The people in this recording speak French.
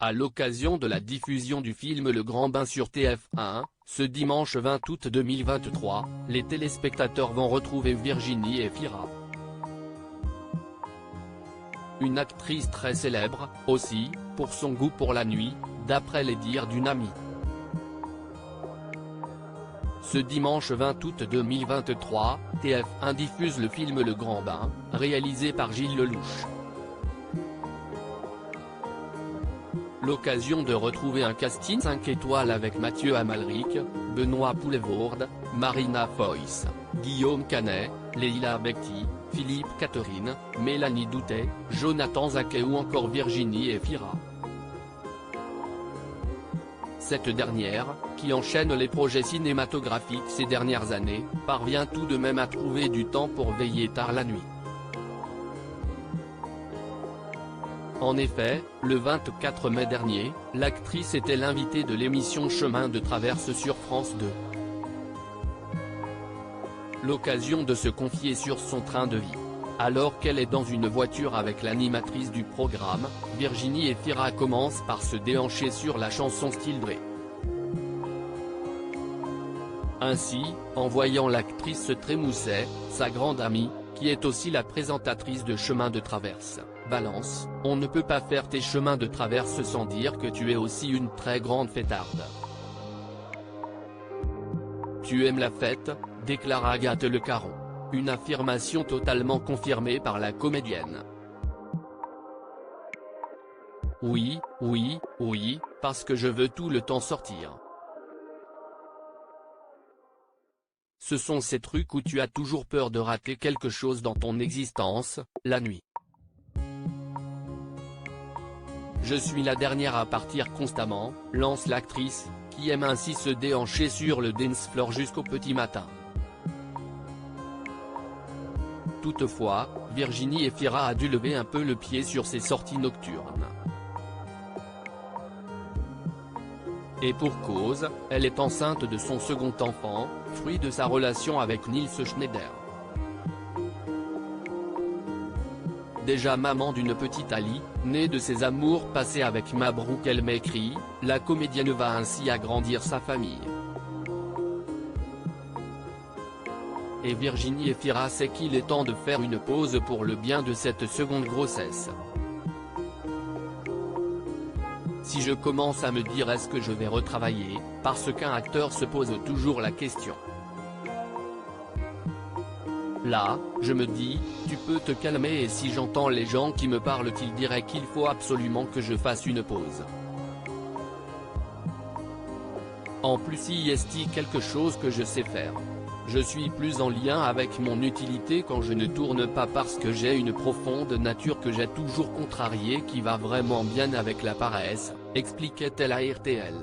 À l'occasion de la diffusion du film Le Grand Bain sur TF1, ce dimanche 20 août 2023, les téléspectateurs vont retrouver Virginie Efira. Une actrice très célèbre, aussi, pour son goût pour la nuit, d'après les dires d'une amie. Ce dimanche 20 août 2023, TF1 diffuse le film Le Grand Bain, réalisé par Gilles Lelouch. L'occasion de retrouver un casting 5 étoiles avec Mathieu Amalric, Benoît Poelvoorde, Marina Foïs, Guillaume Canet, Leila Bekti, Philippe Catherine, Mélanie Doutet, Jonathan Zaquet ou encore Virginie Efira. Cette dernière, qui enchaîne les projets cinématographiques ces dernières années, parvient tout de même à trouver du temps pour veiller tard la nuit. En effet, le 24 mai dernier, l'actrice était l'invitée de l'émission Chemin de traverse sur France 2. L'occasion de se confier sur son train de vie. Alors qu'elle est dans une voiture avec l'animatrice du programme, Virginie Efira commence par se déhancher sur la chanson Still Dre. Ainsi, en voyant l'actrice se trémousser, sa grande amie, qui est aussi la présentatrice de Chemin de traverse, balance: « On ne peut pas faire tes chemins de traverse sans dire que tu es aussi une très grande fêtarde. Tu aimes la fête », déclare Agathe Le Caron. Une affirmation totalement confirmée par la comédienne. Oui, parce que je veux tout le temps sortir. Ce sont ces trucs où tu as toujours peur de rater quelque chose dans ton existence, la nuit. Je suis la dernière à partir constamment, lance l'actrice, qui aime ainsi se déhancher sur le dance floor jusqu'au petit matin. Toutefois, Virginie Efira a dû lever un peu le pied sur ses sorties nocturnes. Et pour cause, elle est enceinte de son second enfant, fruit de sa relation avec Nils Schneider. Déjà maman d'une petite Ali, née de ses amours passés avec Mabrouk El Mekri, la comédienne va ainsi agrandir sa famille. Et Virginie Efira sait qu'il est temps de faire une pause pour le bien de cette seconde grossesse. Si je commence à me dire est-ce que je vais retravailler, parce qu'un acteur se pose toujours la question. Là, je me dis, tu peux te calmer, et si j'entends les gens qui me parlent ils diraient qu'il faut absolument que je fasse une pause. En plus y est-il quelque chose que je sais faire. Je suis plus en lien avec mon utilité quand je ne tourne pas parce que j'ai une profonde nature que j'ai toujours contrariée qui va vraiment bien avec la paresse, expliquait-elle à RTL.